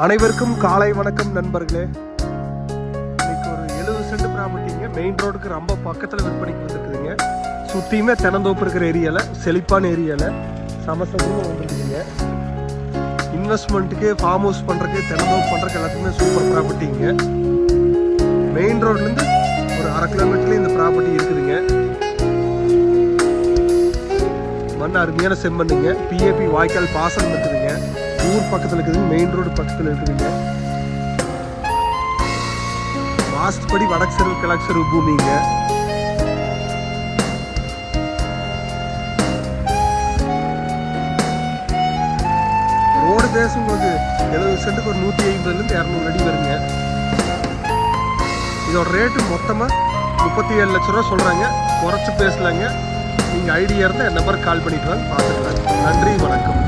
அனைவருக்கும் காலை வணக்கம் நண்பர்களே. இன்னைக்கு ஒரு 70 சென்ட் ப்ராப்பர்ட்டிங்க மெயின் ரோடுக்கு ரொம்ப பக்கத்தில் விற்பனைக்கு வந்துருக்குதுங்க. சுற்றியுமே தென்னந்தோப்பு இருக்கிற ஏரியாவில், செழிப்பான ஏரியாவில் சமசமமாக வந்துருக்குதுங்க. இன்வெஸ்ட்மெண்ட்டுக்கு, ஃபார்ம் ஹவுஸ் பண்ணுறதுக்கு, தென்னந்தோப்பு பண்ணுறதுக்கு எல்லாத்துக்குமே சூப்பர் ப்ராப்பர்ட்டிங்க. மெயின் ரோட்லேருந்து ஒரு 1/2 கிலோமீட்டர்லேயே இந்த ப்ராப்பர்ட்டி இருக்குதுங்க. மண் அருமையான செம்மண்ணுங்க. பிஏபி வாய்க்கால் பாசனம் இருக்குதுங்க. ஊர் பக்கத்தில் இருக்குதுங்க, மெயின் ரோடு பக்கத்தில் இருக்குதுங்க. வாஸ்துபடி வடக்கு செருவு கிழக்கு செருவு பூமிங்க. ரோடு தேசம் உங்களுக்கு 70 சென்ட்டுக்கு ஒரு 150லேருந்து 200 அடி வருங்க. இதோட ரேட்டு மொத்தமாக 37 லட்ச ரூபா சொல்கிறாங்க. குறைச்சி பேசலாங்க. நீங்கள் ஐடியா இருந்தால் என் நம்பருக்கு கால் பண்ணிட்டு வாங்க, பார்த்துக்கலாம். நன்றி, வணக்கம்.